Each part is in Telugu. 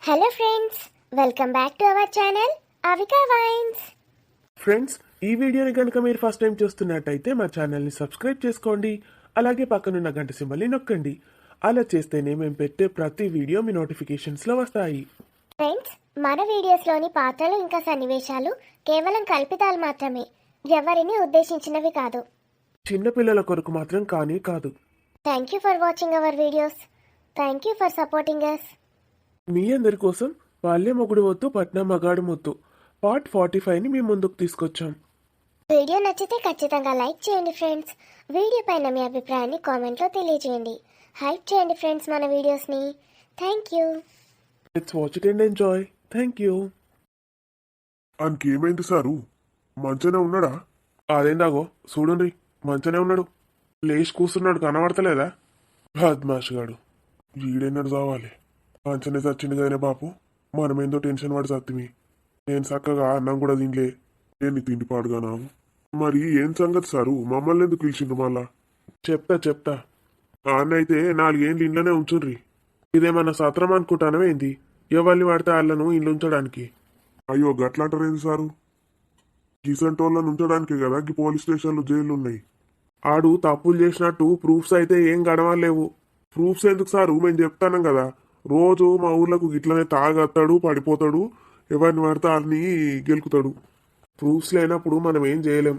Hello friends, welcome back to our channel Avika wines. Friends, ఈ వీడియోని కనుక మీరు ఫస్ట్ టైం చూస్తున్నట్టయితే మా ఛానల్ని సబ్స్క్రైబ్ చేసుకోండి. అలాగే పక్కనున్న గంట సింబల్ని నొక్కండి. అలా చేస్తేనే మేము పెట్టే ప్రతి వీడియో మీ నోటిఫికేషన్స్లో వస్తాయి. ఫ్రెండ్స్, మన వీడియోస్లోని పాత్రలు ఇంకా సన్నివేశాలు కేవలం కల్పితాలు మాత్రమే, ఎవరిని ఉద్దేశించినవి కాదు. చిన్నపిల్లల కొరకు మాత్రం కానీ కాదు. Thank you for watching our videos. Thank you for supporting us. మీ అందరి కోసం వాళ్ళే మొగుడు వద్దు పట్నం మగాడు ముద్దు పార్ట్ 45ని మీ ముందుకు తీసుకొచ్చాం. వీడియో నచ్చితే ఖచ్చితంగా లైక్ చేయండి ఫ్రెండ్స్. వీడియో పైన మీ అభిప్రాయాన్ని కామెంట్లో తెలియజేయండి. హైప్ చేయండి ఫ్రెండ్స్ మన వీడియోస్ని. Thank you. Let's watch it and enjoy. Thank you. ఏమైంది సారు? మంచిగానే ఉన్నాడా? అదేందాగో చూడుండ్రి, మంచనే ఉన్నాడు. లేచి కూర్చున్నాడు, కనబడతలేదా? బద్మాష్ గాడు. వీడెన్నడు చావాలి? మంచనే చచ్చింది కదనే బాపు. మనమేందో టెన్షన్ పడి సత్తిమి. నేను చక్కగా అన్నం కూడా తినలే. నేను తిండి పాడుగా నాకు. మరి ఏం సంగతి సారు? మమ్మల్ని ఎందుకు పిలిచిండ్రు మళ్ళా? చెప్తా అన్న అయితే 4 ఏళ్ళు ఇంట్లోనే ఉంచుండ్రి. ఇదేమన్నా సత్రం అనుకుంటానవేంది? ఎవరిని వాడితే వాళ్ళను ఇల్లు ఉంచడానికి. అయ్యో గట్లంటారేంది సారు? గిసంటోళ్ళని ఉంచడానికే కదా ఈ పోలీస్ స్టేషన్లు జైలు ఉన్నాయి. ఆడు తప్పులు చేసినట్టు ప్రూఫ్స్ అయితే ఏం గడవలేవు. ప్రూఫ్స్ ఎందుకు సారు? మేము చెప్తానం కదా. రోజు మా ఊర్లకు ఇట్లనే తాగత్తాడు, పడిపోతాడు, ఎవరిని పడితే వాళ్ళని గెలుకుతాడు. ప్రూఫ్స్ లేనప్పుడు మనం ఏం చేయలేం.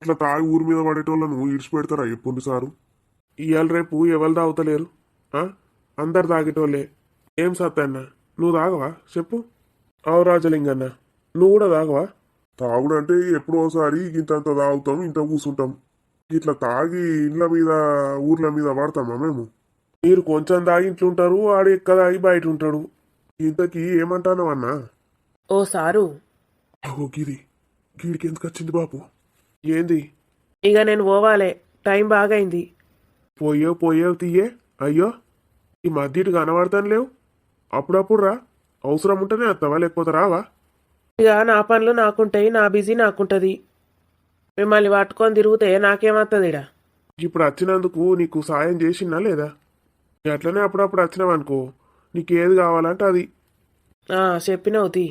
ఇట్లా తాగి ఊరి మీద పడేటోళ్ళను ఇడిచిపెడతారా ఎప్పుడు సారు? ఇవాళ రేపు ఎవరు తాగుతలేరు. అందరు తాగేటోళ్ళే. ఏం సత్తన్న, నువ్వు తాగవా చెప్పు? అవు రాజలింగన్న, నువ్వు కూడా తాగవా? తాగుడంటే ఎప్పుడో ఒకసారి ఇంతంత తాగుతాం, ఇంత కూర్చుంటాం. ఇట్లా తాగి ఇండ్ల మీద ఊర్ల మీద పడతామా మేము? మీరు కొంచెం తాగి ఇంట్లుంటారు, ఆడు ఎక్క తాగి బయట ఉంటాడు. ఇంతకీ ఏమంటానవన్నా? ఓ సారు, అగో గీడికి ఎందుకు వచ్చింది బాపు? ఏంది? ఇక నేను పోవాలే, టైం బాగైంది. పోయేవు తీయే. అయ్యో, ఈ మధ్య ఇటు కనబడతాను లేవు. అప్పుడప్పుడు రా, అవసరం ఉంటేనే వస్తావా, లేకపోతే రావా? ఇక నా పనులు నాకుంటాయి, నా బిజీ నాకుంటుంది. మిమ్మల్ని పట్టుకొని తిరిగితే నాకేమవుతుంది ఇడ? ఇప్పుడు వచ్చినందుకు నీకు సాయం చేసినా లేదా? అట్లనే అప్పుడప్పుడు వచ్చినావనుకో, నీకు ఏది కావాలంటే అది. చెప్పినవు తీ.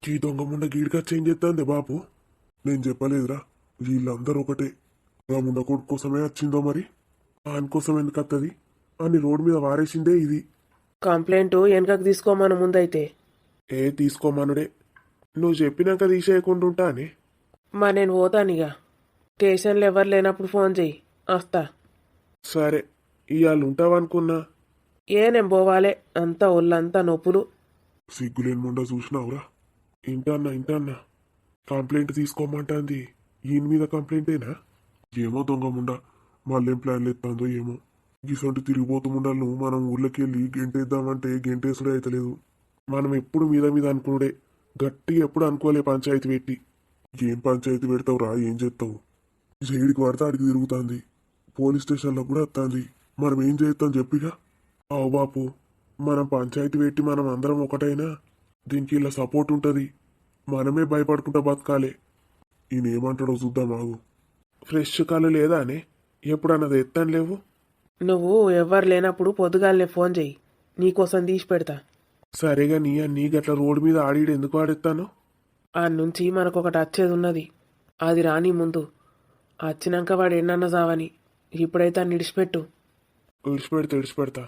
ఈ దొంగ ముండ గీడికి వచ్చి ఏం చేస్తాంది బాపు? నేను చెప్పలేదురా, వీళ్ళందరూ ఒకటే. ఆ ముండ కొడుకు కోసమే వచ్చిందో మరి. ఆయనకోసం ఎందుకు వస్తుంది అని రోడ్డు మీద వారేసిందే ఇది. కంప్లైంట్ వెనకకు తీసుకోమను ముందైతే. తీసుకోమనుడే. నువ్వు చెప్పినాక తీసేయకుండా ఉంటానే. మరి నేను పోతాను ఇక. స్టేషన్లో ఎవరు లేనప్పుడు ఫోన్ చెయ్యి, వస్తా. సరే, ఇవాళ ఉంటావనుకున్నా. నేను పోవాలే, అంతా ఒళ్ళంతా నొప్పులు. సిగ్గులేని ముండ చూసినావురా? ఇంటన్నా కంప్లైంట్ తీసుకోమంటాంది. ఈయన మీద కంప్లైంటేనా? ఏమో దొంగ ముండ మళ్ళేం ప్లాన్లు ఎత్తాందో ఏమో. గిసంటి తిరిగిపోతూ ముండలను మనం ఊర్లోకి వెళ్ళి గెంటేద్దామంటే గెంటేసుడే అయితలేదు. మనం ఎప్పుడు మీద అనుకున్నాడే, గట్టిగా ఎప్పుడు అనుకోలే పంచాయతీ పెట్టి. ఏం పంచాయతీ పెడతావురా? ఏం చేస్తావు? జైడికి పడితే అడిగి తిరుగుతుంది, పోలీస్ స్టేషన్లో కూడా వస్తుంది. మనం ఏం చేస్తాం చెప్పిగా? అవు బాపు, మనం పంచాయతీ పెట్టి మనం అందరం ఒకటైనా దీనికి ఇలా సపోర్ట్ ఉంటుంది. మనమే భయపడుకుంటా బతకాలి. ఈయన ఏమంటాడో చూద్దాం ఆగు. ఫ్రెష్ కాలు లేదా అని ఎప్పుడన్నది ఎత్తాను లేవు. నువ్వు ఎవ్వరు లేనప్పుడు పొద్దుగాలనే ఫోన్ చెయ్యి, నీకోసం తీసి పెడతా. సరేగా నీ గట్ల రోడ్డు మీద ఆడిడు ఎందుకు ఆడెత్తాను? ఆ నుంచి మనకొకటి వచ్చేది ఉన్నది, అది రాని ముందు. వచ్చినాక వాడు ఎన్నన్నా చావని. ఇప్పుడైతే అన్ని ఇడిచిపెట్టు. విడిచిపెడతా.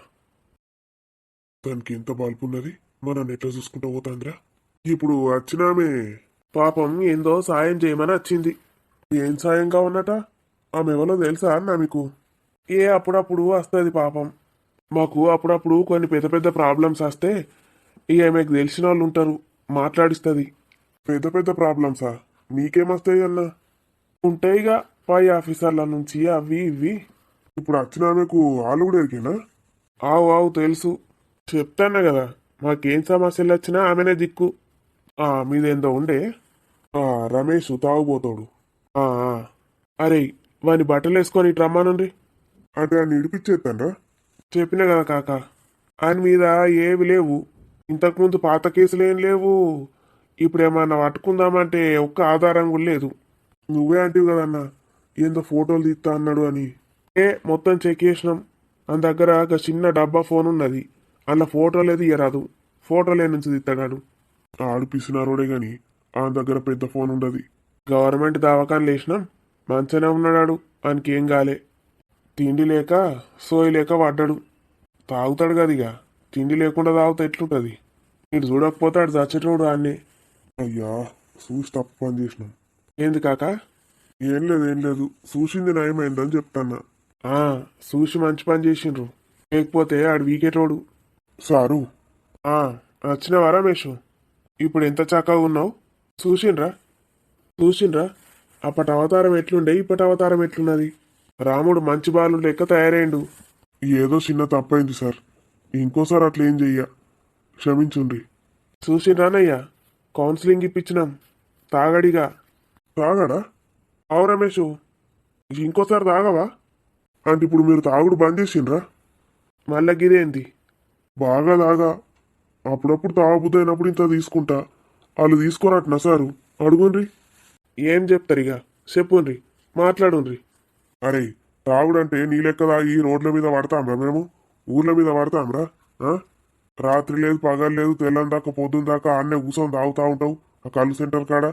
దానికి ఎంత బల్పు ఉన్నది, మనం ఎట్లా చూసుకుంటా పోతాందిరా? ఇప్పుడు వచ్చినామే పాపం ఏందో సాయం చేయమని వచ్చింది. ఏం సాయంగా ఉన్నట? ఆమె ఎవరో తెలుసా అన్న మీకు? అప్పుడప్పుడు వస్తుంది పాపం. మాకు అప్పుడప్పుడు కొన్ని పెద్ద పెద్ద ప్రాబ్లమ్స్ వస్తే ఇక ఆమెకు తెలిసిన వాళ్ళు ఉంటారు, మాట్లాడిస్తుంది. పెద్ద పెద్ద ప్రాబ్లమ్సా? మీకేమొస్తాయి అన్న? ఉంటాయిగా పై ఆఫీసర్ల నుంచి అవి ఇవి. ఇప్పుడు వచ్చినామెకు వాళ్ళు కూడా ఎరికేనా? ఆవు తెలుసు, చెప్తాను కదా. మాకేం సమస్యలు వచ్చినా ఆమెనే దిక్కు. మీదేందో ఉండే. రమేష్ తాగుపోతాడు. అరే, వాని బట్టలు వేసుకొని ఇటు రమ్మానుండ్రి. అంటే ఆయన ఇడిపించేస్తానరా? చెప్పినా కదా కాక, ఆయన మీద ఏవి లేవు. ఇంతకుముందు పాత కేసులు ఏం లేవు. ఇప్పుడు ఏమన్నా పట్టుకుందామంటే ఒక్క ఆధారం కూడా లేదు. నువ్వే అంటివి కదన్నా ఏందో ఫోటోలు తీస్తా అన్నాడు అని. మొత్తం చెక్ చేసినాం. మన దగ్గర ఒక చిన్న డబ్బా ఫోన్ ఉన్నది, అందులో ఫోటోలు ఏది ఇయ్యరాదు. ఫోటోలే నుంచి తీస్తాడాడు. ఆడు పిసినారోడే గాని ఆ దగ్గర పెద్ద ఫోన్ ఉండదు. గవర్నమెంట్ దవాఖాన లేచినాం, మంచిగానే ఉన్నాడాడు. ఆయనకి ఏం కాలే. తిండి లేక సోయి లేక పడ్డాడు. తాగుతాడు కదిగా, తిండి లేకుండా తాగుతా ఎట్లుంటుంది? ఇటు చూడకపోతే ఆడు చచ్చేటోడు అన్నీ. అయ్యా చూసి తప్పు పని చేసినాం. ఏంది కాక? ఏం లేదు చూసింది నయమైందని చెప్తాన్నా. చూసి మంచి పని చేసిండ్రు, లేకపోతే ఆడు వీకేటోడు. సారు వచ్చినవా రమేష్? ఇప్పుడు ఎంత చక్కగా ఉన్నావు? చూసిండ్రా అప్పటి అవతారం ఎట్లుండే, ఇప్పటి అవతారం ఎట్లున్నది? రాముడు మంచి బాలు లెక్క తయారైండు. ఏదో చిన్న తప్పైంది సార్, ఇంకోసారి అట్లా ఏం చెయ్య, క్షమించుండ్రి. చూసిండ్రానయ్యా, కౌన్సిలింగ్ ఇప్పించినాం తాగడిగా. తాగాడా? అవు రమేష్, ఇంకోసారి తాగవా? అంటే ఇప్పుడు మీరు తాగుడు బంద్ చేసిండ్రా? మళ్ళా గిదేంది? బాగా తాగా, అప్పుడప్పుడు తాగబుద్దైనప్పుడు ఇంత తీసుకుంటా. వాళ్ళు తీసుకోరట్నా సారు? అడుగుండ్రి. ఏం చెప్తారు ఇక? చెప్పుండ్రి, మాట్లాడుండ్రి. అరే తాగుడంటే నీ లెక్క తాగి రోడ్ల మీద పడతాంరా మేము? ఊర్ల మీద పడతాంరా? రాత్రి లేదు పగలు లేదు, తెల్లని దాకా పొద్దున్న దాకా ఆన్నే కూర్చొని తాగుతా ఉంటావు ఆ కళ్ళు సెంటర్ కాడ.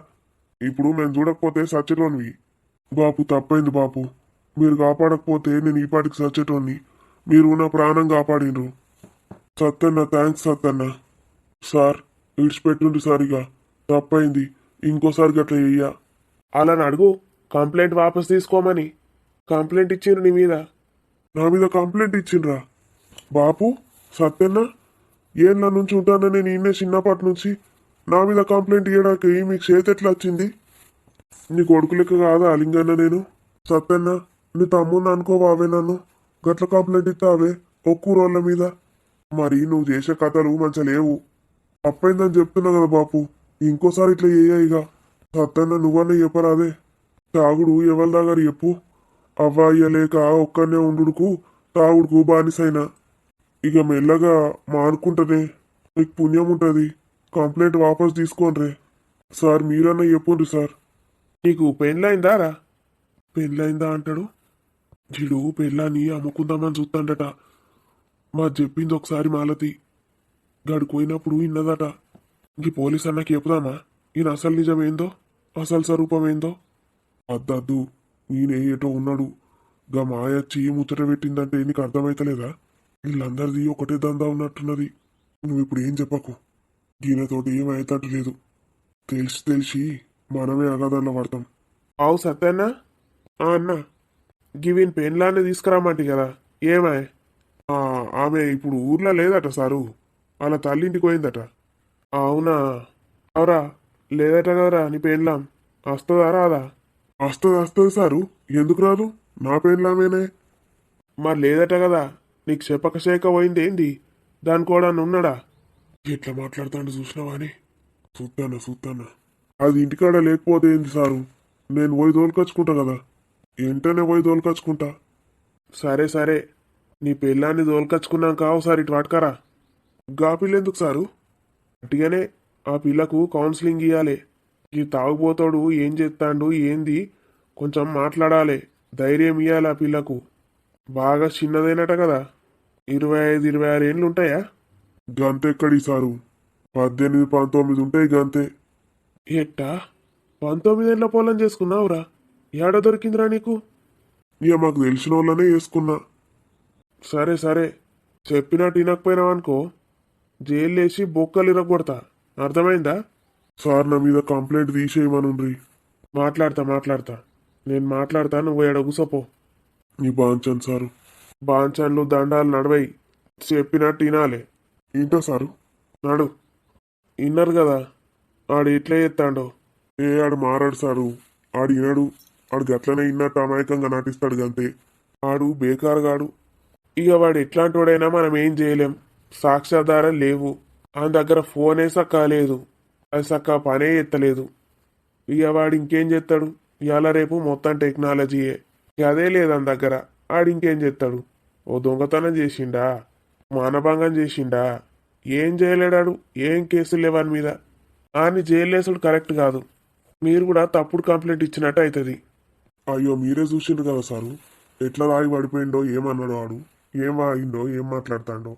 ఇప్పుడు మేము చూడకపోతే సచ్చేటోనివి. బాపు తప్పైంది బాపు, మీరు కాపాడకపోతే నేను ఈ పాటికి సచ్చేటోన్ని. మీరు నా ప్రాణం కాపాడిండ్రు. సత్తన్న, థ్యాంక్స్ సత్తన్న. సార్ ఇడిచిపెట్టుండి సారిగా, తప్పైంది, ఇంకోసారి గట్లా చెయ్య. అలా అడుగు, కంప్లైంట్ వాపస్ తీసుకోమని. కంప్లైంట్ ఇచ్చిండ్రు నీ మీద. నా మీద కంప్లైంట్ ఇచ్చిండ్రా? బాపు సత్యన్న, ఏళ్ళ నుంచి ఉంటాను నేను ఈయన చిన్నప్పటి నుంచి. నా మీద కంప్లైంట్ ఇవ్వడానికి మీకు చేతి ఎట్లా వచ్చింది? నీ కొడుకు లెక్క కాదా అలింగన్న నేను? సత్యన్న, నీ తమ్ముని అనుకోవావే నన్ను గట్ల కంప్లైంట్ ఇస్తావే ఒక్కూరోళ్ళ మీద? మరి నువ్వు చేసే కథలు మంచిగా లేవు. తప్పైందని చెప్తున్నా కదా బాపు, ఇంకోసారి ఇట్లా ఇక. సత్తన్న నువ్వన్నా చెప్పరాదే, తాగుడు ఎవరి దగ్గర చెప్పు. అవ్వాయ్యలేక ఒక్కనే ఉండుడుకు తాగుడుకు బానిసైనా. ఇక మెల్లగా మానుకుంటనే మీకు పుణ్యం ఉంటుంది. కంప్లైంట్ వాపస్ తీసుకోండి సార్. మీరన్నా చెప్పుండ్రి సార్. నీకు పెళ్ళైందారా? పెళ్ళైందా అంటాడు వీడు. పెళ్ళాన్ని అమ్ముకుందామని చూస్తాడట. మా చెప్పింది ఒకసారి మాలతి గడిపోయినప్పుడు ఇన్నదట. ఇంక పోలీస్ అన్నకి చెప్పుదామా ఈయన అసలు నిజమేందో, అసలు స్వరూపం ఏందో? అద్దద్దు, ఈయన ఏటో ఉన్నాడు. గా మాయచ్చి ముచ్చట పెట్టిందంటే నీకు అర్థమైతలేదా? వీళ్ళందరిది ఒకటే దందా ఉన్నట్టున్నది. నువ్వు ఇప్పుడు ఏం చెప్పకు, ఈయనతోటి ఏమైతట్టు లేదు. తెలిసి మనమే అగాధంలో పడతాం. అవు సత్యన్న. అన్న, గివిన్ పెళ్ళాన్ని తీసుకురామంటి కదా, ఏమాయ్? ఆమె ఇప్పుడు ఊర్లో లేదట సారు, వాళ్ళ తల్లింటికి పోయిందట. అవునా? అవరా లేదట కదరా నీ పెళ్ళాం? వస్తుందా రాదా? వస్తుంది సారు, ఎందుకు రాదు? నా పెళ్ళామేనే. మరి లేదట కదా, నీకు చెప్పక చేయక పోయింది ఏంది? దాని కూడా ఉన్నాడా? ఎట్లా మాట్లాడతాడు చూసినావా అని? చూస్తానా అది ఇంటికాడ లేకపోతే ఏంది సారు, నేను పోయి తోలుకొచ్చుకుంటా కదా, వెంటనే పోయి తోలుకొచ్చుకుంటా. సరే, నీ పెళ్ళాన్ని దోలుకొచ్చుకున్నాక ఒకసారి ఇటు పట్టుకరా. గా పిల్ల ఎందుకు సారు? అట్టిగానే ఆ పిల్లకు కౌన్సిలింగ్ ఇవ్వాలి. ఈ తాగుపోతాడు ఏం చేస్తాడు ఏంది కొంచెం మాట్లాడాలి, ధైర్యం ఇవ్వాలి ఆ పిల్లకు. బాగా చిన్నదేనట కదా, 25-26 ఏళ్ళు ఉంటాయా? గంతెక్కడి సారు, 18-19 ఉంటాయి గంతే. ఎట్టా 19 ఏళ్ళ పొలం చేసుకున్నావురా? ఏడ దొరికిందిరా నీకు? ఇక మాకు తెలిసిన వాళ్ళనే చేసుకున్నా. సరే చెప్పినట్టు వినకపోయినావనుకో, జైలు వేసి బొక్కలు ఇరగొడతా, అర్థమైందా? సార్ నా మీద కంప్లైంట్ తీసేయమనుండ్రి. మాట్లాడతా నేను మాట్లాడతా, నువ్వు ఏడ కూసపో. నీ బాంచన్ సారు. బాంచన్లు దండాలు నడవై, చెప్పినట్టు వినాలి. ఏంటో సారు? నడు. విన్నారు కదా ఆడు ఎట్లా చేస్తాడో. ఆడు మారాడు సారు, ఆడు వినడు. ఆడు గట్లనే ఇన్నట్టు అమాయకంగా నటిస్తాడు గంతే. ఆడు బేకారుగాడు. ఇక వాడు ఎట్లాంటి వాడైనా మనం ఏం చేయలేం, సాక్ష్యాధారం లేవు. ఆయన దగ్గర ఫోనే సక్కా లేదు, అది సక్కా పనే ఎత్తలేదు. ఇక వాడు ఇంకేం చేస్తాడు? ఇవాళ రేపు మొత్తం టెక్నాలజీయే. ఇక అదే లేదు ఆయన దగ్గర, ఆడు ఇంకేం చేస్తాడు? ఓ దొంగతనం చేసిండా, మానభంగం చేసిండా? ఏం చేయలేడాడు, ఏం కేసులు లేవని మీద. ఆని జైలేసుడు కరెక్ట్ కాదు. మీరు కూడా తప్పుడు కంప్లైంట్ ఇచ్చినట్టు అవుతుంది. అయ్యో మీరే చూసిండ్రు కదా సారు, ఎట్లా రాయి పడిపోయిండో, ఏమన్నాడో ఆడు, ఏం వాగిండో, ఏం మాట్లాడతాడో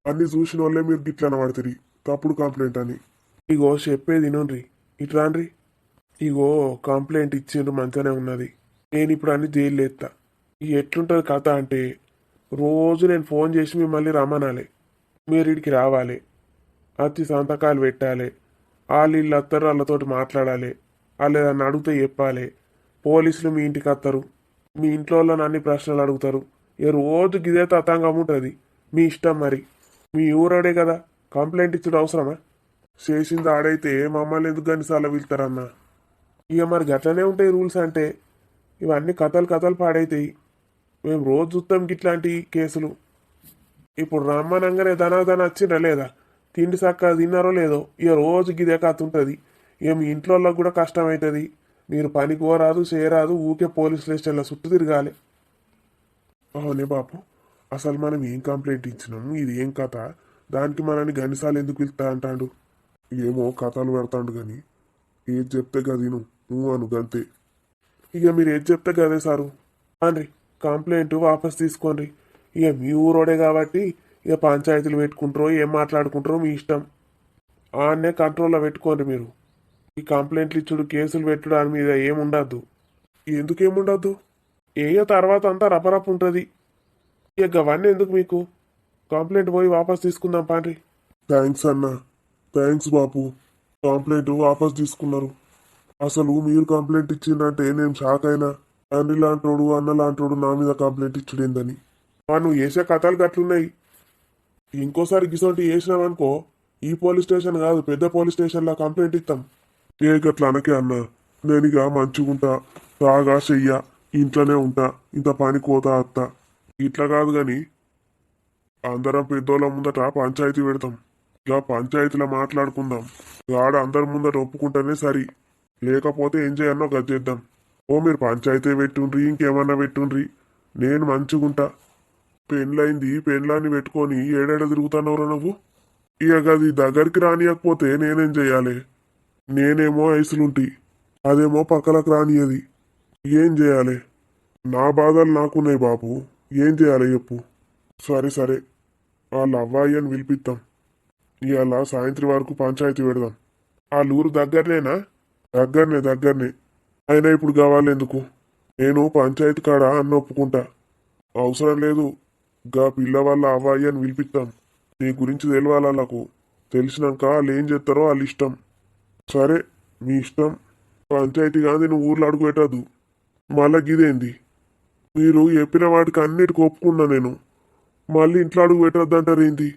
అన్ని చూసిన వాళ్ళే మీరు గిట్లా పడుతుంది. తప్పుడు కంప్లైంట్ అని. ఇగో చెప్పేది వినుండ్రి, ఇట్రాన్రి. ఇగో కంప్లైంట్ ఇచ్చిండ్రు మంచిగానే ఉన్నది. నేను ఇప్పుడు అన్ని జైలు ఎత్తా. ఇక ఎట్లుంటుంది కథ అంటే, రోజు నేను ఫోన్ చేసి మిమ్మల్ని రమ్మనాలి, మీరు ఇడికి రావాలి, వచ్చి సంతకాలు పెట్టాలి, వాళ్ళు వీళ్ళు వస్తారు, వాళ్ళతోటి మాట్లాడాలి, వాళ్ళు ఏదన్నా అడిగితే చెప్పాలి, పోలీసులు మీ ఇంటికి వస్తారు, మీ ఇంట్లో వాళ్ళని అన్ని ప్రశ్నలు అడుగుతారు. ఇక రోజు గిదే తతంగం ఉంటుంది. మీ ఇష్టం మరి. మీ ఊరాడే కదా, కంప్లైంట్ ఇచ్చుడు అవసరమా? చేసింది ఆడైతే మమ్మల్ని ఎందుకు గనిసార్లు వెళ్తారన్నా? ఇక మరి గట్లనే ఉంటాయి రూల్స్ అంటే. ఇవన్నీ కథలు పాడైతాయి. మేము రోజు చూస్తాం ఇట్లాంటి కేసులు. ఇప్పుడు రమ్మనంగానే ధనాధన వచ్చిందా లేదా, తిండి చక్కగా తిన్నారో లేదో, ఇక రోజు గిదే కథ ఉంటుంది. ఇక మీ ఇంట్లో వాళ్ళకి కూడా కష్టం అవుతుంది. మీరు పనికి పోరాదు చేయరాదు, ఊకే పోలీస్ స్టేషన్ల చుట్టూ తిరగాలి. అవునే బాపు, అసలు మనం ఏం కంప్లైంట్ ఇచ్చినాము, ఇది ఏం కథ, దానికి మనని గనిసాలు ఎందుకు పిలుస్తా అంటాడు. ఏమో కథలు పెడతాడు కానీ ఏది చెప్తే గదిను నువ్వు అను గంతే. ఇక మీరు ఏది చెప్తే కదే సారు అండ్రి, కంప్లైంట్ వాపస్ తీసుకోండి. ఇక మీ ఊరోడే కాబట్టి ఇక పంచాయతీలు పెట్టుకుంటారో ఏం మాట్లాడుకుంటారో మీ ఇష్టం. ఆన్నే కంట్రోల్లో పెట్టుకోండి మీరు. ఈ కంప్లైంట్లు ఇచ్చుడు, కేసులు పెట్టుడు దాని మీద ఏముండద్దు. ఎందుకేముండద్దు? ఏయో తర్వాత అంతా రపరప్ ఉంటుంది. ఇక అవన్నీ ఎందుకు మీకు? కంప్లైంట్ పోయి వాపస్ తీసుకుందాం పాండ్రి. థ్యాంక్స్ అన్న, థ్యాంక్స్ బాపు. కంప్లైంట్ వాపస్ తీసుకున్నారు. అసలు మీరు కంప్లైంట్ ఇచ్చిందంటే నేను షాక్ అయినా. తండ్రి లాంటోడు అన్న లాంటోడు నా మీద కంప్లైంట్ ఇచ్చుడేందని. నువ్వు వేసే కథలు గట్లున్నాయి. ఇంకోసారి గిసొంటి వేసినావనుకో, ఈ పోలీస్ స్టేషన్ కాదు పెద్ద పోలీస్ స్టేషన్లో కంప్లైంట్ ఇస్తాం. ఏ గట్ల అనకే అన్న, నేనిగా మంచిగుంటా, తాగా చెయ్య, ఇంట్లోనే ఉంటా, ఇంత పని కోతా అత్త. ఇట్లా కాదు గాని అందరం పెద్దోళ్ళ ముందట పంచాయతీ పెడతాం. ఇక పంచాయతీలో మాట్లాడుకుందాం. గాడ అందరి ముందట ఒప్పుకుంటేనే సరి, లేకపోతే ఏం చేయన్నో గద్దేద్దాం. ఓ మీరు పంచాయతీ పెట్టుండ్రి, ఇంకేమన్నా పెట్టుండ్రి, నేను మంచిగుంటా. పెళ్ళైంది, పెళ్ళాన్ని పెట్టుకొని ఏడేడ తిరుగుతానవరా నువ్వు? ఇక గది దగ్గరికి రానియకపోతే నేనేం చెయ్యాలి? నేనేమో ఐసులుంటి, అదేమో పక్కలకు రానియది. ఏం చేయాలి? నా బాధలు నాకున్నాయి బాపు, ఏం చేయాలి చెప్పు. సరే సరే, వాళ్ళ అవ్వాయి అని పిలిపిద్దాం. ఇవాళ సాయంత్రం వరకు పంచాయతీ పెడదాం. వాళ్ళ ఊరు దగ్గరనేనా? దగ్గరనే. అయినా ఇప్పుడు కావాలి ఎందుకు? నేను పంచాయతీ కాడ అన్న ఒప్పుకుంటా. అవసరం లేదు, గా పిల్ల వాళ్ళ అవ్వాయి అని పిలిపిస్తాం. నీ గురించి తెలియాలి వాళ్ళకు. తెలిసినాక వాళ్ళు ఏం చేస్తారో వాళ్ళ ఇష్టం. సరే మీ ఇష్టం. పంచాయతీ కాదు, నువ్వు ఊర్లో అడుగు పెట్టద్దు. మళ్ళా గిదేంది? మీరు చెప్పిన వాటికి అన్నిటికి ఒప్పుకున్నా నేను, మళ్ళీ ఇంట్లో అడుగు పెట్టద్దంటారు ఏంది?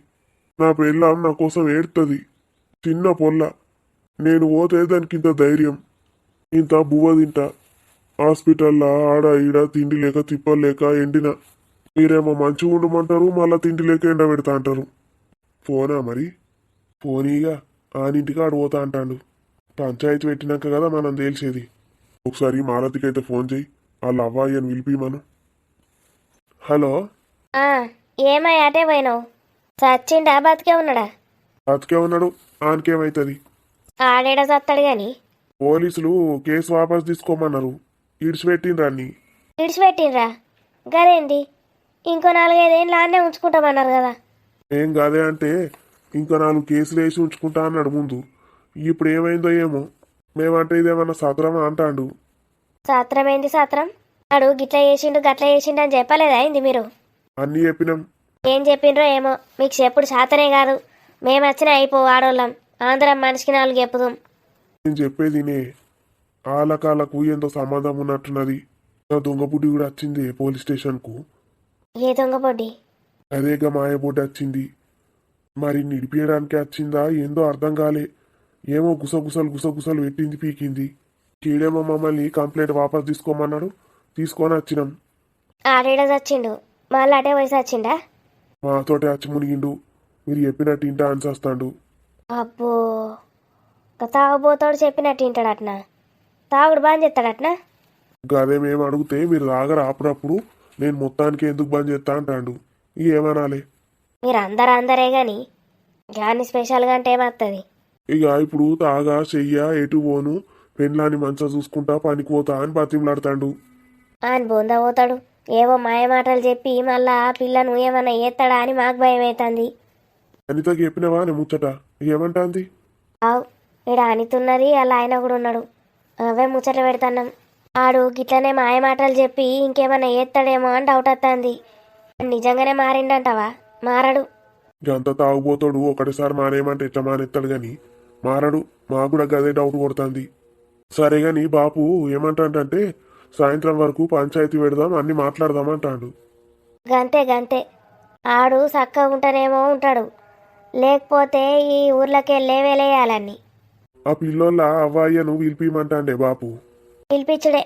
నా పెళ్ళాం నా కోసం ఏడుతుంది, చిన్న పొల్ల. నేను పోతే దానికి ఇంత ధైర్యం, ఇంత బువ్వ తింటా. హాస్పిటల్లో ఆడ ఈడ తిండి లేక తిప్పలు లేక ఎండిన. మీరేమో మంచిగా ఉండమంటారు, మళ్ళీ తిండి లేక ఎండ పెడతా అంటారు. పోనా మరి? పోనీగా ఆనింటికి ఆడు పోతా అంటాడు. పంచాయతీ పెట్టినాక కదా మనం తేల్చేది. ఒకసారి మాలతికి అయితే ఫోన్ చేయి, వాళ్ళ అవ్వాయి అని పిలిపి మనం. హలో, ఏమై అటే పోయినావు? చచ్చిండా బతికే ఉన్నాడా? బతికే ఉన్నాడు. ఆనకేమవుతుంది? ఆడేడ చస్తాడు గాని. పోలీసులు కేసు వాపస్ తీసుకోమన్నారు, ఇడిచిపెట్టిండ్రు అన్ని. విడిచిపెట్టిండ్రా? గదేంది? ఇంకో 4-5 ఏళ్ళు ఆడనే ఉంచుకుంటామన్నారు కదా. ఏం కాదే అంటే ఇంకా 4 కేసులు వేసి ఉంచుకుంటా అన్నాడు ముందు. ఇప్పుడు ఏమైందో ఏమో. మేమంటే ఇదేమన్నా సత్రమా అంటాడు. సత్రం ఏంది సత్రం? ఆడు గిట్ల చేసిండు గట్ల చేసిండు అని చెప్పలేదా అయింది మీరు? అన్నీ చెప్పినాం. ఏం చెప్పిండ్రో ఏమో, మీకు చెప్పుడు శాతనే కాదు. మేము వచ్చినా అయిపో ఆడోళ్ళం, ఆంధ్రం మనిషికి 4 చెప్పుదాం. నేను చెప్పేది నే. ఆలకాలకు ఎంతో సంబంధం ఉన్నట్టున్నది. నా దొంగ బుడ్డి కూడా వచ్చింది పోలీస్ స్టేషన్కు. ఏ దొంగ పొడ్డి? అదేగా మాయబొడ్డి వచ్చింది. మరి నిడిపియడానికే వచ్చిందా ఏందో అర్థం కాలే. ఏమో గుసగుసలు పెట్టింది, పీకింది. కీడేమో మమ్మల్ని కంప్లైంట్ వాపస్ తీసుకోమన్నాడు, తీసుకొని వచ్చినాం. ఆడేడ చచ్చిండు? మళ్ళీ అటే వయసు వచ్చిండా? మాతోటే వచ్చి మునిగిండు. మీరు చెప్పినట్టు ఇంటా అని వస్తాడు. అబ్బో, ఒక తాగుబోతాడు చెప్పినట్టు వింటాడటనా? తాగుడు బంద్ చేస్తాడటనా? గదే మేము అడిగితే మీరు రాగరా అప్పుడప్పుడు, నేను మొత్తానికి ఎందుకు బంద్ చేస్తా అంటాడు. ఏమనాలి? మీరు అందరే గాని గాని స్పెషల్గా అంటే ఏమవుతుంది? ఇక ఇప్పుడు తాగా చెయ్య ఎటు పోను, పెళ్ళాన్ని మంచిగా చూసుకుంటా పనికి పోతా అని బతిమలాడతాడు. ఆయన బొంద పోతాడు, ఏవో మాయ మాటలు చెప్పి మళ్ళా ఆ పిల్లను ఏమన్నా ఏస్తాడా అని మాకు భయం అవుతుంది. అనితకి చెప్పినవా అని ముచ్చట ఏమంటాంది? ఆవు ఈడ అనితున్నది అలా ఆయన కూడా ఉన్నాడు. అవే ముచ్చట్లు పెడతాన్నాం. ఆడు గిట్లనే మాయ మాటలు చెప్పి ఇంకేమన్నా ఏస్తాడేమో అని డౌట్ వస్తుంది. నిజంగానే మారిండంటావా? మారడు. గంత తాగుబోతాడు ఒకటిసారి మానేయమంటే ఎట్లా మానేస్తాడు గాని మారడు. మాకు కూడా గదే డౌట్ కొడుతుంది. సరే గాని బాపు ఏమంటాడంటే సాయంత్రం వరకు పంచాయతీ పెడదాం అన్ని మాట్లాడదామంటాడు. గంతే గంతే. ఆడు చక్కగా ఉంటానేమో ఉంటాడు, లేకపోతే ఈ ఊర్లోకెళ్ళే వెలేయాలన్నీ. ఆ పిల్లోళ్ళ అవ్వాయ్యను పిలిపిమంటాండే బాపు. పిలిపించుడే.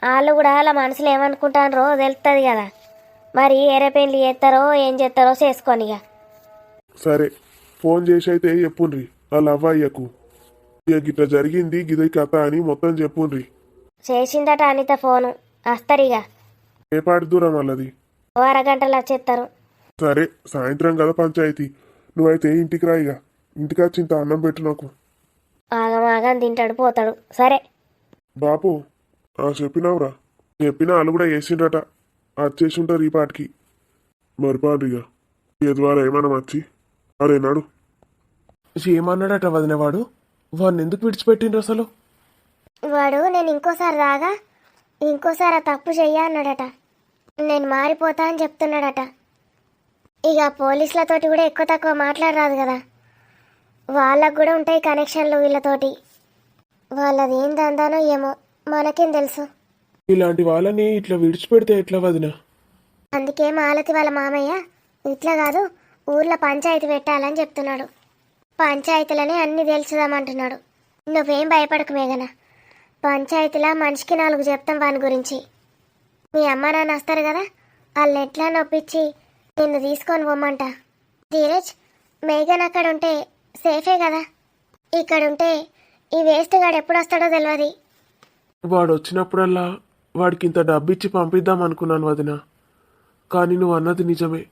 వాళ్ళు కూడా వాళ్ళ మనసులో ఏమనుకుంటారో తెలుస్తుంది కదా. మరి ఏరే పెళ్లి చేస్తారో ఏం చేస్తారో చేసుకొని ఇక. సరే ఫోన్ చేసి అయితే చెప్పుండ్రి వాళ్ళ అవ్వాయ్యకు ఇక గిట్ల జరిగింది గిది కథ అని మొత్తం చెప్పుండ్రి. చేసిందట అనిత ఫోను. వస్తారిగా. ఏపాటి దూరం వాళ్ళది? ఓ అరగంటలు వచ్చేస్తారు. సరే సాయంత్రం కదా పంచాయతీ. నువ్వైతే ఇంటికి రా ఇక. ఇంటికి వచ్చి ఇంత అన్నం పెట్టు నాకు. ఆగమాగం తింటాడు పోతాడు. సరే బాపు చెప్పినావురా. చెప్పినా వాళ్ళు కూడా వేసిండ్రట. వచ్చేసి ఉంటారు ఈ పాటికి. మరిపాటిగా ఏ ద్వారా ఏమన్నా వచ్చి అరే నాడు ఏమన్నాడట వదినవాడు? వాడిని ఎందుకు విడిచిపెట్టిండ్రు అసలు? వాడు నేను ఇంకోసారి రాగా ఇంకోసారి ఆ తప్పు చెయ్య అన్నాడట. నేను మారిపోతా అని చెప్తున్నాడట. ఇక పోలీసులతోటి కూడా ఎక్కువ తక్కువ మాట్లాడరాదు కదా. వాళ్ళకు కూడా ఉంటాయి కనెక్షన్లు వీళ్ళతోటి. వాళ్ళది ఏం దందానో ఏమో మనకేం తెలుసు. ఇలాంటి వాళ్ళని ఇట్లా విడిచిపెడితే ఎట్లా వదిన? అందుకే మాలతి వాళ్ళ మామయ్య ఇట్లా కాదు ఊర్లో పంచాయతీ పెట్టాలని చెప్తున్నాడు. పంచాయతీలని అన్నీ తెలుసుదామంటున్నాడు. నువ్వేం భయపడకు మేఘన. పంచాయతీలో మనిషికి 4 చెప్తాం వాని గురించి. మీ అమ్మ నాన్న వస్తారు కదా, వాళ్ళని ఎట్లా నొప్పించి నిన్ను తీసుకొని పోమ్మంట. ధీరజ్, మేఘన్ అక్కడ ఉంటే సేఫే కదా. ఇక్కడ ఉంటే ఈ వేస్ట్ గాడు ఎప్పుడు వస్తాడో తెలియదు. వాడు వచ్చినప్పుడల్లా వాడికి ఇంత డబ్బిచ్చి పంపిద్దాం అనుకున్నాను వదిన. కానీ నువ్వు అన్నది నిజమే.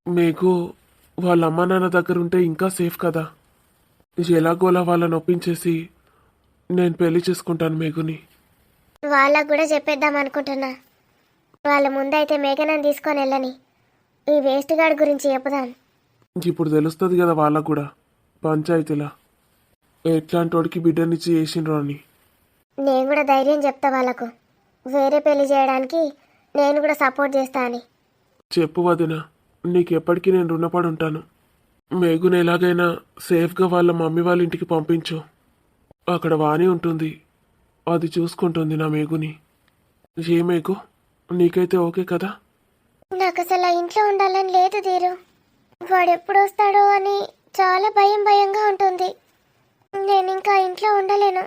మీకు వాళ్ళ అమ్మ నాన్న దగ్గర ఉంటే ఇంకా సేఫ్ కదా. ఎలాగోలా వాళ్ళని ఒప్పించేసి నేను పెళ్లి చేసుకుంటాను మేఘుని. వాళ్ళకు కూడా చెప్పేద్దాం అనుకుంటున్నా. వాళ్ళ ముందైతే మేఘనని తీసుకొని వెళ్ళని ఈ వేస్ట్ గాడి గురించి చెప్పుదాం. ఇప్పుడు తెలుస్తుంది కదా వాళ్ళకు కూడా పంచాయతీలా ఎట్లాంటి వాడికి బిడ్డనిచ్చి చేసిండ్రు అని. నేను కూడా ధైర్యం చెప్తా వాళ్ళకు. వేరే పెళ్లి చేయడానికి నేను కూడా సపోర్ట్ చేస్తా అని. చెప్పు వదిన, నీకు ఎప్పటికీ నేను రుణపడి ఉంటాను. మేఘుని ఎలాగైనా సేఫ్గా వాళ్ళ మమ్మీ వాళ్ళ ఇంటికి పంపించు. అక్కడ వాణి ఉంటుంది, అది చూసుకుంటుంది నా మేఘుని. ఏ మేఘు, నీకైతే ఓకే కదా? నాకు అసలు ఆ ఇంట్లో ఉండాలని లేదు ధీరు. వాడు ఎప్పుడు వస్తాడో అని చాలా భయంగా ఉంటుంది. నేను ఇంకా ఇంట్లో ఉండలేను.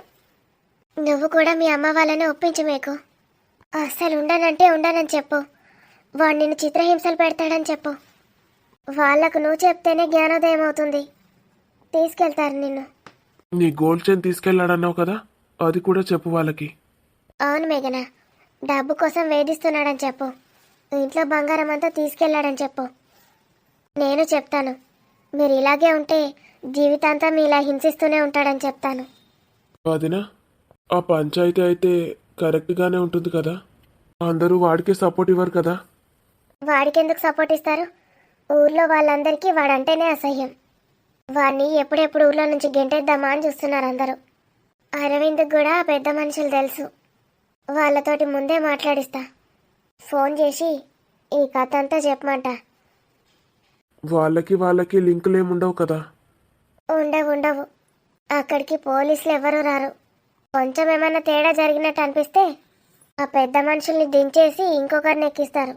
నువ్వు కూడా మీ అమ్మ వాళ్ళని ఒప్పించు మేకు. అస్సలు ఉండనంటే ఉండనని చెప్పు. వాడు నిన్ను చిత్రహింసలు పెడతాడని చెప్పు. వాళ్లకు నువ్వు చెప్తేనే జ్ఞానోదయం అవుతుంది. తీసుకెళ్తారు నిన్ను. నీ గోల్డ్ చైన్ తీసుకెళ్ళాడన్నావు కదా, అది కూడా చెప్పు వాళ్ళకి. అవును మేఘన, డబ్బు కోసం వేధిస్తున్నాడని చెప్పు. ఇంట్లో బంగారం అంతా తీసుకెళ్లాడని చెప్పు. నేను చెప్తాను, మీరు ఇలాగే ఉంటే జీవితాంతం ఇలా హింసిస్తూనే ఉంటాడని చెప్తాను. వదినా, ఆ పంచాయతీ అయితే కరెక్ట్గానే ఉంటుంది కదా? అందరూ వాడికే సపోర్ట్ ఇవ్వరు కదా? వాడికి ఎందుకు సపోర్ట్ ఇస్తారు? ఊర్లో వాళ్ళందరికీ వాడంటేనే అసహ్యం. వాడిని ఎప్పుడెప్పుడు ఊర్లో నుంచి గెంటేద్దామా అని చూస్తున్నారు అందరూ. అరవింద్కి కూడా పెద్ద మనుషులు తెలుసు. వాళ్ళతోటి ముందే మాట్లాడిస్తా. ఫోన్ చేసి ఈ కథ అంతా చెప్పమంట. వాళ్ళకి లింకులు ఏముండవు కదా? ఉండవు. అక్కడికి పోలీసులు ఎవరూ రారు. కొంచెం ఏమైనా తేడా జరిగినట్టు అనిపిస్తే ఆ పెద్ద మనుషుల్ని దించేసి ఇంకొకరిని ఎక్కిస్తారు.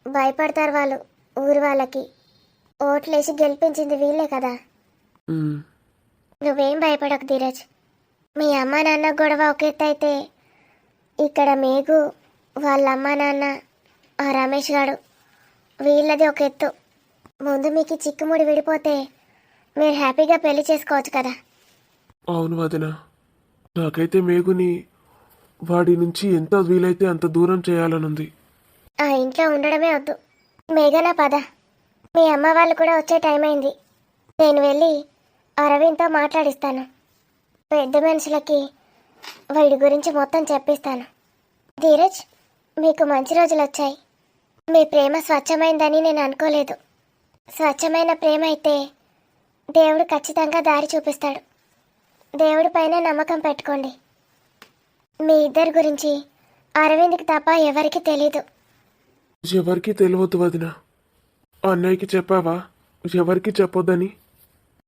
భయపడతారు వాళ్ళు. ఊరి వాళ్ళకి ఓట్లేసి గెలిపించింది వీళ్ళే కదా. నువ్వేం భయపడకు ధీరజ్. మీ అమ్మ నాన్న గొడవ ఒక ఎత్తు అయితే, ఇక్కడ మేఘు వాళ్ళ అమ్మ నాన్న ఆ రమేష్ గాడు వీళ్ళది ఒక ఎత్తు. ముందు మీకు చిక్కుముడి విడిపోతే మీరు హ్యాపీగా పెళ్లి చేసుకోవచ్చు కదా. అవును వదిన, నాకైతే మేఘుని వాడి నుంచి ఎంత వీలైతే అంత దూరం చేయాలనుంది. ఆ ఇంట్లో ఉండడమే వద్దు. మేఘన పద, మీ అమ్మ వాళ్ళు కూడా వచ్చే టైం అయింది. నేను వెళ్ళి అరవింద్తో మాట్లాడిస్తాను. పెద్ద మనుషులకి వీడి గురించి మొత్తం చెప్పిస్తాను. ధీరజ్, మీకు మంచి రోజులు వచ్చాయి. మీ ప్రేమ స్వచ్ఛమైందని నేను అనుకోలేదు. స్వచ్ఛమైన ప్రేమ అయితే దేవుడు ఖచ్చితంగా దారి చూపిస్తాడు. దేవుడి పైన నమ్మకం పెట్టుకోండి. మీ ఇద్దరి గురించి అరవింద్కి తప్ప ఎవరికి తెలీదు. ఎవరికి తెలియదు వదిన. అన్నయ్యకి చెప్పావా ఎవరికి చెప్పొద్దని?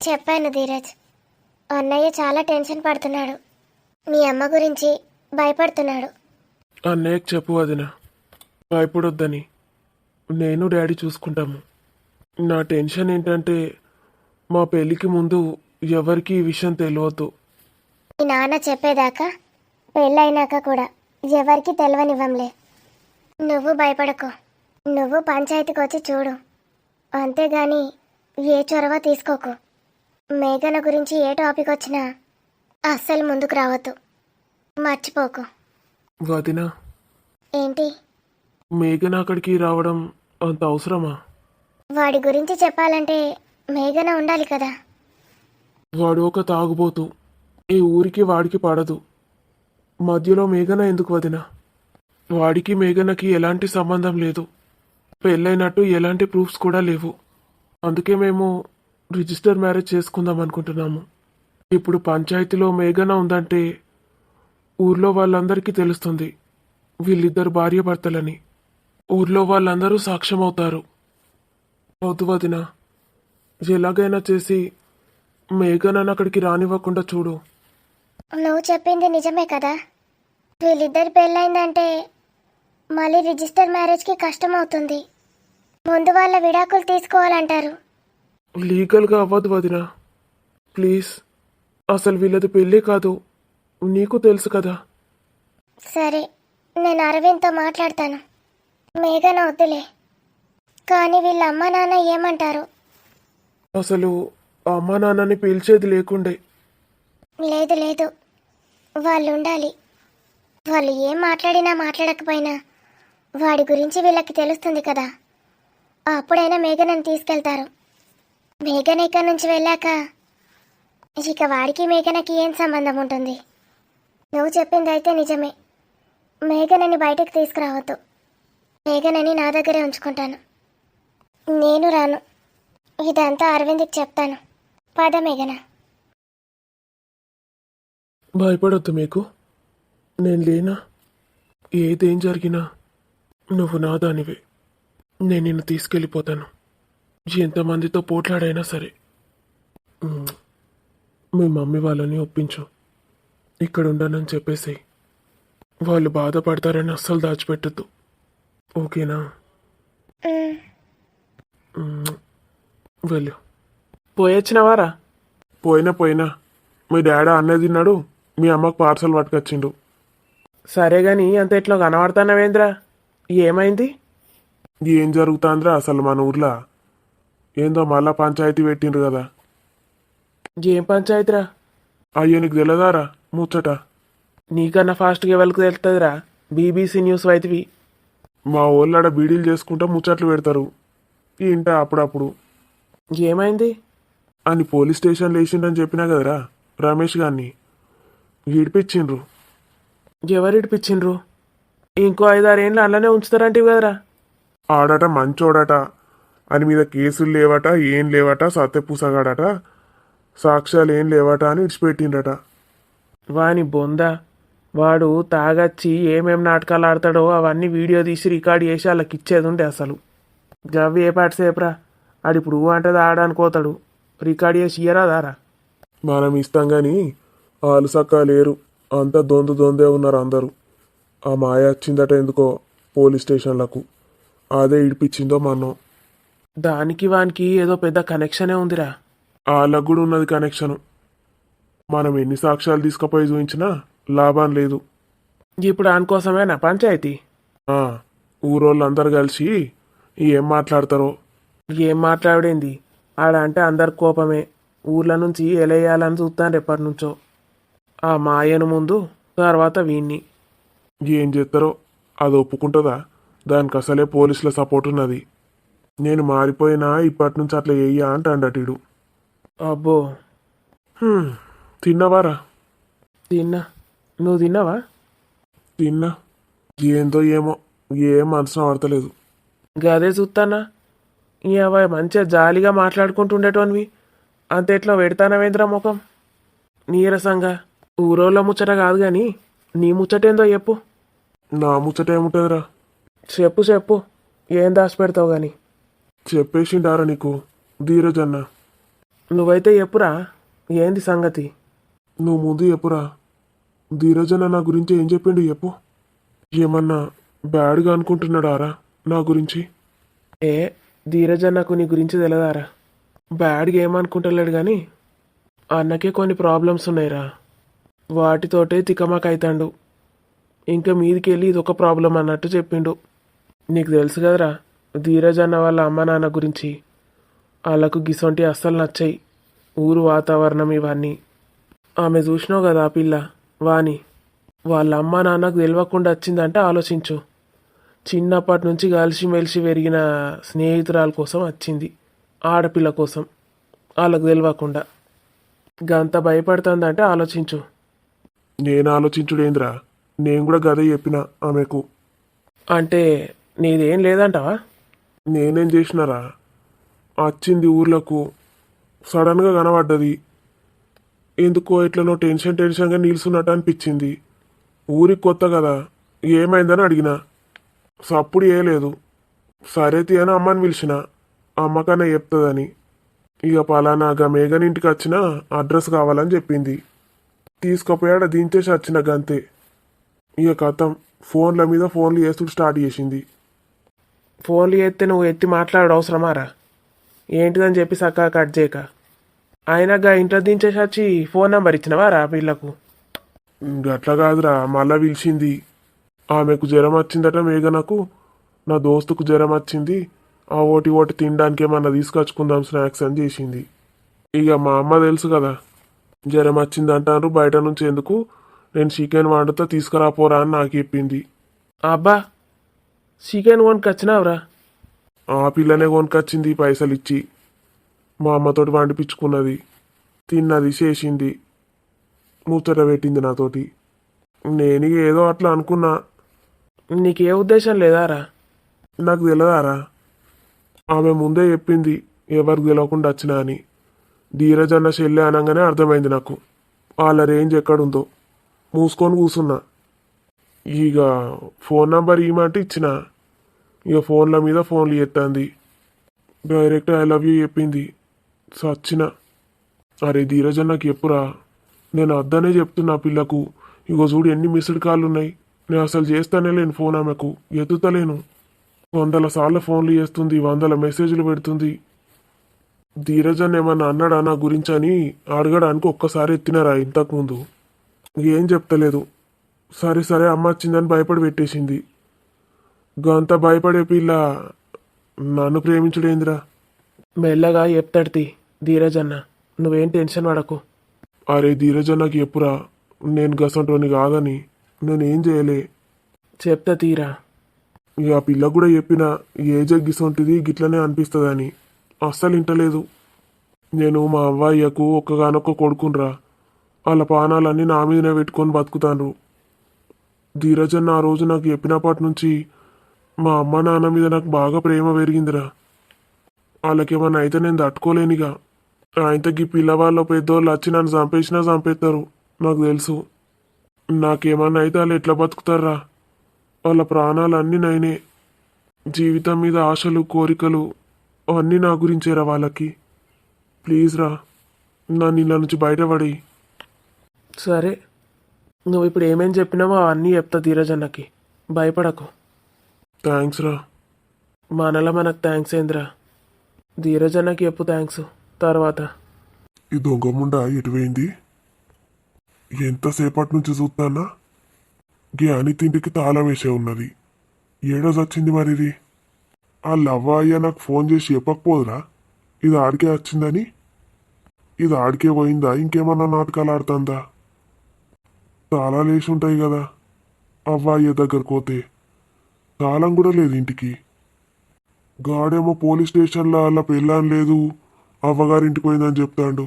చెప్పాను ధీరజ్. అన్నయ్య చాలా టెన్షన్ పడుతున్నాడు. మీ అమ్మ గురించి భయపడుతున్నాడు. అన్నయ్యకి చెప్పు వదిన, భయపడొద్దని. నేను డాడీ చూసుకుంటాము. నా టెన్షన్ ఏంటంటే మా పెళ్ళికి ముందు ఎవరికి ఈ విషయం తెలియదు. మీ నాన్న చెప్పేదాకా పెళ్ళైనాక కూడా ఎవరికి తెలవనివ్వంలే. నువ్వు భయపడకు. నువ్వు పంచాయతీకి వచ్చి చూడు, అంతేగాని ఏ చొరవ తీసుకోకు. మేఘన గురించి ఏ టాపిక్ వచ్చినా అస్సలు ముందుకు రావద్దు. మర్చిపోకు. వదిన, ఏంటి? మేఘన అక్కడికి రావడం అంత అవసరమా? వాడి గురించి చెప్పాలంటే మేఘన ఉండాలి కదా. వాడు ఒక తాగుబోతు. ఈ ఊరికి వాడికి పడదు. మధ్యలో మేఘన ఎందుకు వదిన? వాడికి మేఘనకి ఎలాంటి సంబంధం లేదు. పెళ్ళైనట్టు ఎలాంటి ప్రూఫ్స్ కూడా లేవు. అందుకే మేము రిజిస్టర్ మ్యారేజ్ చేసుకుందాం అనుకుంటున్నాము. ఇప్పుడు పంచాయతీలో మేఘన ఉందంటే ఊర్లో వాళ్ళందరికీ తెలుస్తుంది వీళ్ళిద్దరు భార్యాభర్తలని. ఊర్లో వాళ్ళందరూ సాక్ష్యం అవుతారు. వద్దు వదిన, ఎలాగైనా చేసి మేఘనని అక్కడికి రానివ్వకుండా చూడు. నువ్వు చెప్పింది నిజమే కదా. వీళ్ళిద్దరి పెళ్ళైందంటే మళ్ళీ రిజిస్టర్ మ్యారేజ్కి కష్టం అవుతుంది. ముందు వాళ్ళ విడాకులు తీసుకోవాలంటారు. లీగల్గా అవ్వదు వదిన, ప్లీజ్. అసలు వీళ్ళది పెళ్ళే కాదు, నీకు తెలుసు కదా. సరే, నేను అరవింద్తో మాట్లాడతాను. మేఘన వద్దులే, కానీ వీళ్ళ అమ్మ నాన్న ఏమంటారు? అసలు అమ్మా నాన్నని పిలిచేది లేకుండే. లేదు లేదు, వాళ్ళు ఉండాలి. వాళ్ళు ఏం మాట్లాడినా మాట్లాడకపోయినా వాడి గురించి వీళ్ళకి తెలుస్తుంది కదా. అప్పుడైనా మేఘనని తీసుకెళ్తారు. మేఘన ఇక్కడి నుంచి వెళ్ళాక ఇక వాడికి మేఘనకి ఏం సంబంధం ఉంటుంది? నువ్వు చెప్పింది అయితే నిజమే. మేఘనని బయటకు తీసుకురావద్దు. మేఘనని నా దగ్గరే ఉంచుకుంటాను. నేను రాను. ఇదంతా అరవింద్కి చెప్తాను. పద మేఘన. భయపడొద్దు మీకు, నేను లేనా? ఏదేం జరిగినా నువ్వు నా దానివే. నేను నిన్ను తీసుకెళ్ళిపోతాను, ఎంతమందితో పోట్లాడైనా సరే. మీ మమ్మీ వాళ్ళని ఒప్పించు, ఇక్కడ ఉండనని చెప్పేసి. వాళ్ళు బాధపడతారని అస్సలు దాచిపెట్టద్దు, ఓకేనా? వెళ్ళు. పోయొచ్చినవారా? పోయినా మీ డాడీ అన్నయ్య తిన్నాడు, మీ అమ్మకు పార్సల్ పట్టుకొచ్చిండు. సరే గాని అంత ఎట్లా కనబడతానవేంద్రా? ఏమైంది? ఏం జరుగుతుందిరా అసలు మన ఊర్లో? ఏందో మళ్ళా పంచాయతీ పెట్టిండ్రు కదా. ఏం పంచాయతీరా? అయ్యో నీకు తెలియదారా ముచ్చట? నీకన్నా ఫాస్ట్గా ఎవరికి తెలుస్తుందిరా? BBC news వైతివి. మా ఊళ్ళాడ బీడీలు చేసుకుంటా ముచ్చట్లు పెడతారు ఇంట అప్పుడప్పుడు. ఏమైంది అని పోలీస్ స్టేషన్లో వేసిండని చెప్పినా కదరా రమేష్ గారిని. ఈడిపించిండ్రు. ఎవరిడిపించిండ్రు? ఇంకో 5-6 ఏళ్ళు అలానే ఉంచుతారంటివి కదరా? ఆడట మంచోడట, అని మీద కేసులు లేవట, ఏం లేవట, సత్యపూసగాడట, సాక్ష్యాలు ఏం లేవట అని ఇడిచిపెట్టిండట. వాని బొంద. వాడు తాగచ్చి ఏమేం నాటకాలు ఆడతాడో అవన్నీ వీడియో తీసి రికార్డ్ చేసి వాళ్ళకి ఇచ్చేది ఉండే. అసలు గవ్వి ఏ పాట సేపరా? ఆడిప్పుడు అంటే ఆడడానికి పోతాడు, రికార్డ్ చేసి ఇయ్యరాదారా? మనం ఇస్తాం కానీ వాళ్ళు సక్కా లేరు, అంతా దొందే ఉన్నారు అందరూ. ఆ మాయ వచ్చిందట ఎందుకో పోలీస్ స్టేషన్లకు, అదే ఇడిపించిందో మనం. దానికి వానికి ఏదో పెద్ద కనెక్షనే ఉందిరా. వాళ్ళకు కూడా ఉన్నది కనెక్షను. మనం ఎన్ని సాక్ష్యాలు తీసుకుపోయి చూపించినా లాభం లేదు. ఇప్పుడు దానికోసమేనా పంచాయతీ? ఆ, ఊరోళ్ళందరూ కలిసి ఏం మాట్లాడతారో. ఏం మాట్లాడేంది? ఆడ అంటే అందరి కోపమే. ఊర్ల నుంచి ఎలేయాలని చూస్తాను ఎప్పటి నుంచో. ఆ మాయను ముందు, తర్వాత వీణ్ణి. ఏం చేస్తారో అది ఒప్పుకుంటుందా? దానికి అసలే పోలీసుల సపోర్ట్ ఉన్నది. నేను మారిపోయినా ఇప్పటి నుంచి అట్లా చెయ్యా అంటాడటీడు. అబ్బో. తిన్నవారా? తిన్నా. నువ్వు తిన్నావా? తిన్నా. ఏందో ఏమో ఏం మనసున పడతలేదు. గదే చూస్తానా. ఇవ మంచిగా జాలీగా మాట్లాడుకుంటుండేటోనివి అంతెట్లో పెడతానవేంద్ర ముఖం నీరసంగా ఊరోళ్ళ ముచ్చట కాదు గాని నీ ముచ్చటేందో చెప్పు. నా ముచ్చట ఏముంటుందిరా? చెప్పు చెప్పు, ఏం దాచిపెడతావు గాని. చెప్పేసిండారా నీకు ధీరజ్ అన్న? నువ్వైతే చెప్పురా, ఏంది సంగతి? నువ్వు ముందు చెప్పురా. ధీరజ్ అన్న నా గురించి ఏం చెప్పిండు చెప్పు. ఏమన్నా బ్యాడ్గా అనుకుంటున్నాడారా నా గురించి? ఏ ధీరజ్ అన్నకు నీ గురించి తెలియదారా? బ్యాడ్గా ఏమనుకుంటలేడు కానీ అన్నకే కొన్ని ప్రాబ్లమ్స్ ఉన్నాయిరా, వాటితోటే తికమక అవుతాడు. ఇంకా మీదికి వెళ్ళి ఇదొక ప్రాబ్లం అన్నట్టు చెప్పిండు. నీకు తెలుసు కదరా ధీరజ్ అన్న వాళ్ళ అమ్మ నాన్న గురించి. వాళ్ళకు గిసొంటి అస్సలు నచ్చాయి, ఊరు వాతావరణం ఇవన్నీ. ఆమె చూసినావు కదా ఆ పిల్ల వాణి, వాళ్ళ అమ్మ నాన్నకు తెలియకుండా వచ్చిందంటే ఆలోచించు. చిన్నప్పటి నుంచి కలిసిమెలిసి పెరిగిన స్నేహితురాల కోసం వచ్చింది, ఆడపిల్ల కోసం, వాళ్ళకు తెలియకుండా. గంత భయపడుతుందంటే ఆలోచించు. నేను ఆలోచించుడేంద్రా, నేను కూడా గదే చెప్పిన ఆమెకు. అంటే నీదేం లేదంటావా? నేనేం చేసినారా? వచ్చింది ఊర్లకు, సడన్గా కనబడ్డది. ఎందుకో ఎట్లనో టెన్షన్గా నిల్చున్నట్టు అనిపించింది. ఊరికి కొత్త కదా, ఏమైందని అడిగిన. సప్పుడు చేయలేదు. సరే తీ అని అమ్మని పిలిచిన, అమ్మకన్నా చెప్తుందని. ఇక పలానాగా మేఘన్ ఇంటికి వచ్చిన అడ్రస్ కావాలని చెప్పింది. తీసుకుపోయాడ దించేసి వచ్చిన గంతే. ఇక కథం ఫోన్ల మీద ఫోన్లు చేస్తూ స్టార్ట్ చేసింది. ఫోన్లు చేస్తే నువ్వు ఎత్తి మాట్లాడు అవసరమారా? ఏంటిదని చెప్పి చక్కగా కట్ చేయక. అయినాగా ఇంట్లో దించేసి వచ్చి ఫోన్ నెంబర్ ఇచ్చినవా రా పిల్లకు? గట్లా కాదురా, మళ్ళా పిలిచింది. ఆమెకు జ్వరం వచ్చిందట మేఘనకు, నా దోస్తుకు జ్వరం వచ్చింది, ఆ ఓటి తినడానికి ఏమన్నా తీసుకొచ్చుకుందాం స్నాక్స్ అని చేసింది. ఇక మా అమ్మ తెలుసు కదా, జ్వరం వచ్చింది అంటారు బయట నుంచి ఎందుకు, నేను చికెన్ వండుతా తీసుకురాపోరా అని నాకు చెప్పింది. అబ్బా, చికెన్ కొనుకొచ్చినావురా? ఆ పిల్లనే కొనుకొచ్చింది పైసలు ఇచ్చి. మా అమ్మతోటి వండిపించుకున్నది, తిన్నది, చేసింది, ముచ్చట పెట్టింది నాతోటి. నేను ఏదో అట్లా అనుకున్నా. నీకే ఉద్దేశం లేదారా? నాకు తెలియదారా? ఆమె ముందే చెప్పింది ఎవరికి తెలియకుండా వచ్చినా అని. ధీరజ్ అన్న చెల్లె అనగానే అర్థమైంది నాకు వాళ్ళ రేంజ్ ఎక్కడుందో. మూసుకొని కూసున్నా. ఇక ఫోన్ నంబర్ ఇవ్వమంటే ఇచ్చిన. ఇక ఫోన్ల మీద ఫోన్లు ఎత్తంది. డైరెక్ట్ ఐ లవ్ యూ చెప్పింది. సచ్చిన. అరే ధీరజ్ అన్నకి చెప్పురా, నేను అద్దనే చెప్తున్నా పిల్లకు. ఇగో చూడు ఎన్ని మిస్డ్ కాళ్ళు ఉన్నాయి. నేను అసలు చేస్తానే లేను ఫోన్, ఆమెకు ఎత్తుతలేను. 100 సార్లు ఫోన్లు చేస్తుంది, 100 మెసేజ్లు పెడుతుంది. ధీరజ్ అన్న ఏమన్నా అన్నాడా నా గురించి అని అడగడానికి ఒక్కసారి ఎత్తినారా ఇంతకుముందు? ఏం చెప్తలేదు. సరే అమ్మ వచ్చిందని భయపడి పెట్టేసింది. గంత భయపడే పిల్ల నన్ను ప్రేమించుడేందిరా? మెల్లగా చెప్తాడుతి ధీరజ్ అన్న, నువ్వేం టెన్షన్ పడకు. అరే ధీరజ్ అన్నకి చెప్పురా, నేను గసంటోని కాదని. నేనేం చేయలే. చెప్తా తీరా. ఇక ఆ పిల్ల కూడా చెప్పిన ఏజ్ గిసొంటిది గిట్లనే అనిపిస్తుందని. అస్సలు ఇంటలేదు. నేను మా అవ్వయ్యకు ఒక్కగానొక్క కొడుకునరా. వాళ్ళ పానాలన్నీ నా మీదనే పెట్టుకొని బతుకుతాను. ధీరజ్ అన్న ఆ రోజు నాకు చెప్పినప్పటి నుంచి మా అమ్మ నాన్న మీద నాకు బాగా ప్రేమ పెరిగిందిరా. వాళ్ళకేమన్నా అయితే నేను తట్టుకోలేనిగా. ఆయనకి పిల్లవాళ్ళు పెద్దోళ్ళు వచ్చి నన్ను చంపేసినా చంపేస్తారు, నాకు తెలుసు. నాకేమన్నా అయితే వాళ్ళు ఎట్లా బతుకుతారా? వాళ్ళ ప్రాణాలు అన్నీ నైనే. జీవితం మీద ఆశలు, కోరికలు అన్నీ నా గురించేరా వాళ్ళకి. ప్లీజ్ రా, నన్ను ఇలా నుంచి బయటపడి. సరే, నువ్వు ఇప్పుడు ఏమేం చెప్పినావో అవన్నీ చెప్తా ధీరజ్ అన్నకి, భయపడకు. థ్యాంక్స్ రా. మనలా మనకు థ్యాంక్స్ ఏంద్రా? ధీరజ్ అన్నకి చెప్పు థ్యాంక్స్ తర్వాత. ఈ దొంగ ముండా ఎటువైంది? ఎంతసేపటి నుంచి చూస్తానా? జ్ఞాని తిండికి తాళం వేసే ఉన్నది. ఏడో వచ్చింది మరి ఇది. ఆ లవ్వ అయ్యా నాకు ఫోన్ చేసి చెప్పకపోదురా ఇది ఆడికే వచ్చిందని? ఇది ఆడికే పోయిందా, ఇంకేమన్నా నాటకాలు ఆడుతుందా? తాళాలు వేసి ఉంటాయి కదా అవ్వ అయ్య దగ్గరకు పోతే. తాళం కూడా లేదు ఇంటికి. గాడేమో పోలీస్ స్టేషన్లో అలా పెళ్ళాం లేదు, అవ్వగారింటికి పోయిందని చెప్తాడు.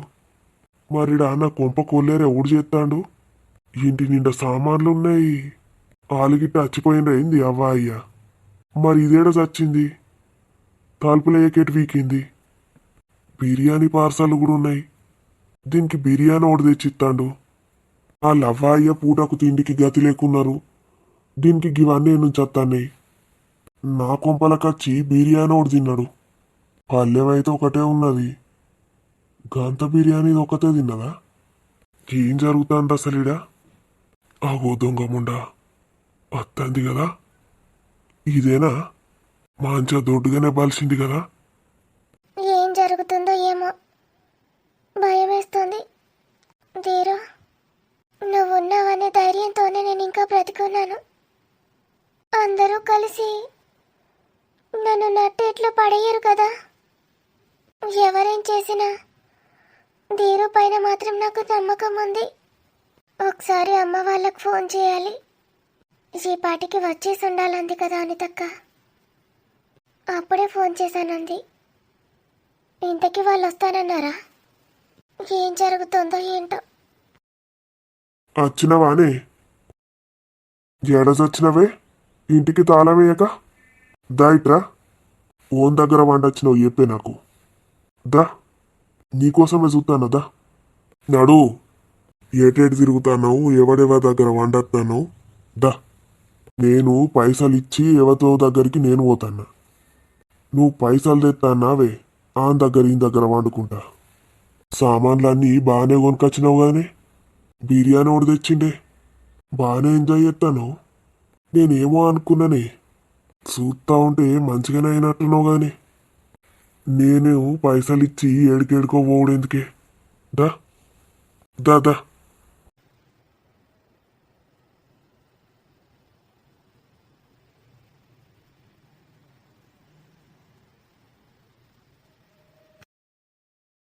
మరిడా నా కొంప కొల్లేరు ఎవడు చేస్తాడు? ఇంటి నిండా సామాన్లు ఉన్నాయి. ఆలుగిట్ట చచ్చిపోయిన అయింది అవ్వ అయ్య. మరి ఇదేడ చచ్చింది? తలుపుల ఏకెట్ వీకింది. బిర్యానీ పార్సల్ కూడా ఉన్నాయి. దీనికి బిర్యానీ ఒకటి తెచ్చిస్తాండు. ఆ లవ్వాయ్య పూటకు తిండికి గతి లేకున్నారు. దీనికి ఇవన్నీ నుంచి వస్తాయి. నా కొంపలకచ్చి బిర్యానీ ఒకటి తిన్నాడు. పల్లెం అయితే ఒకటే ఉన్నది. గంత బిర్యానీ ఒకటే తిన్నదా? ఏం జరుగుతుంది అసలు ఈడ? ఆగో దొంగముండా వస్తుంది కదా. ఇదేనా మంచిగా దొడ్డుగానే బలిసింది కదా. ఏం జరుగుతుందో ఏమో భయం వేస్తుంది. ధీరు, నువ్వు ఉన్నావనే ధైర్యంతోనే నేను ఇంకా బ్రతికున్నాను. అందరూ కలిసి నన్ను నట్టేట్లో పడేయరు కదా. ఎవరేం చేసినా ధీరు పైన మాత్రం నాకు నమ్మకం ఉంది. ఒకసారి అమ్మ వాళ్ళకు ఫోన్ చేయాలి. ఈ పాటికి వచ్చేసి ఉండాలంది కదా అనితక్క. అప్పుడే ఫోన్ చేశానంది. ఇంతకీ వాళ్ళు వస్తానన్నారా? ఏం జరుగుతుందో ఏంటో. వచ్చినవానే? ఏడసొచ్చినవే? ఇంటికి తాళం వేయక దాయిట్రా. ఓన్ దగ్గర వండొచ్చినావు చెప్పే నాకు. దా, నీకోసమే చూస్తానదా. నడు, ఏటేటి తిరుగుతాన్నావు, ఎవడెవరి దగ్గర వండొస్తాను. దా, నేను పైసలు ఇచ్చి ఎవరితో దగ్గరికి నేను పోతాన్నా. నువ్వు పైసలు తెస్తాన్నావే ఆ దగ్గర ఈ దగ్గర వండుకుంటా. సామాన్లన్నీ బాగానే కొనుకొచ్చినావు కానీ బిర్యానీ ఒకటి తెచ్చిండే. బాగానే ఎంజాయ్ చేస్తాను. నేనేమో అనుకున్నానే, చూస్తా ఉంటే మంచిగానే అయినట్టున్నావు కానీ నేను పైసలు ఇచ్చి ఏడికేడుకో పోవడెందుకే. దా దా దా